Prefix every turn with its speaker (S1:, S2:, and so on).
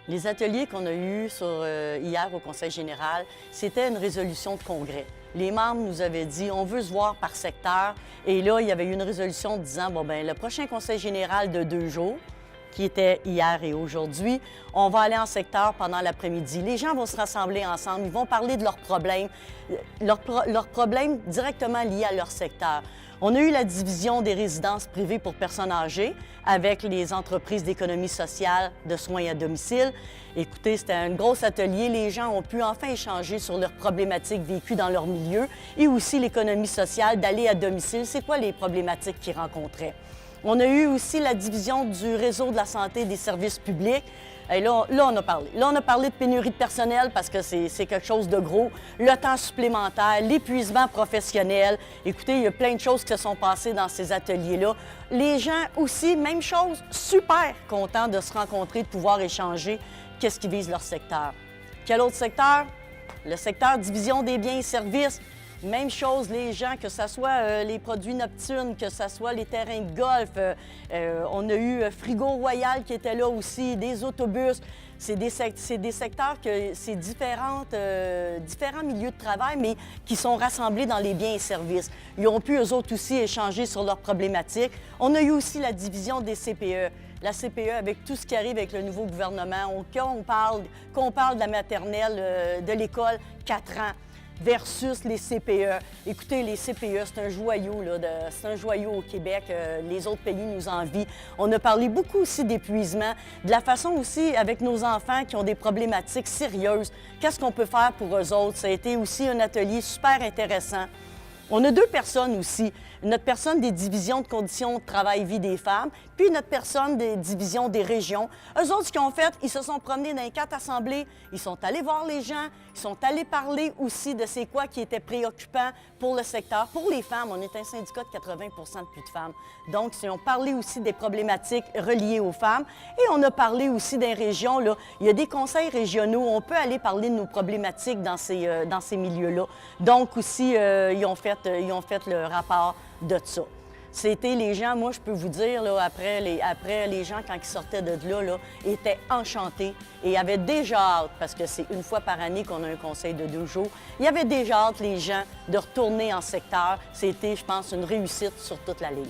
S1: Les ateliers qu'on a eus hier au Conseil général, c'était une résolution de congrès. Les membres nous avaient dit on veut se voir par secteur. Et là, il y avait eu une résolution disant bon, bien, le prochain Conseil général de 2 jours, qui était hier et aujourd'hui, on va aller en secteur pendant l'après-midi. Les gens vont se rassembler ensemble, ils vont parler de leurs problèmes directement liés à leur secteur. On a eu la division des résidences privées pour personnes âgées avec les entreprises d'économie sociale de soins à domicile. Écoutez, c'était un gros atelier. Les gens ont pu enfin échanger sur leurs problématiques vécues dans leur milieu et aussi l'économie sociale d'aller à domicile. C'est quoi les problématiques qu'ils rencontraient? On a eu aussi la division du réseau de la santé et des services publics. Et là, on a parlé. Là, on a parlé de pénurie de personnel parce que c'est quelque chose de gros. Le temps supplémentaire, l'épuisement professionnel. Écoutez, il y a plein de choses qui se sont passées dans ces ateliers-là. Les gens aussi, même chose, super contents de se rencontrer, de pouvoir échanger qu'est-ce qui vise leur secteur. Quel autre secteur? Le secteur division des biens et services. Même chose, les gens, que ce soit les produits nocturnes, que ce soit les terrains de golf. On a eu Frigo Royal qui était là aussi, des autobus. C'est des secteurs que c'est différents milieux de travail, mais qui sont rassemblés dans les biens et services. Ils ont pu, eux autres aussi, échanger sur leurs problématiques. On a eu aussi la division des CPE. La CPE, avec tout ce qui arrive avec le nouveau gouvernement, qu'on parle de la maternelle, de l'école, 4 ans, versus les CPE. Écoutez, les CPE, c'est un joyau, c'est un joyau au Québec. Les autres pays nous envient. On a parlé beaucoup aussi d'épuisement, de la façon aussi avec nos enfants qui ont des problématiques sérieuses. Qu'est-ce qu'on peut faire pour eux autres? Ça a été aussi un atelier super intéressant. On a 2 personnes aussi. Notre personne des divisions de conditions de travail-vie des femmes, puis notre personne des divisions des régions. Eux autres, ce qu'ils ont fait, ils se sont promenés dans les 4 assemblées, ils sont allés voir les gens, ils sont allés parler aussi de c'est quoi qui était préoccupant pour le secteur. Pour les femmes, on est un syndicat de 80 de plus de femmes. Donc, ils ont parlé aussi des problématiques reliées aux femmes. Et on a parlé aussi des régions. Là. Il y a des conseils régionaux, on peut aller parler de nos problématiques dans ces milieux-là. Donc, aussi, ils ont fait le rapport de ça. C'était les gens, moi, je peux vous dire, là, après les gens, quand ils sortaient de là, étaient enchantés et avaient déjà hâte, parce que c'est une fois par année qu'on a un conseil de 2 jours, il y avait déjà hâte, les gens, de retourner en secteur. C'était, je pense, une réussite sur toute la ligne.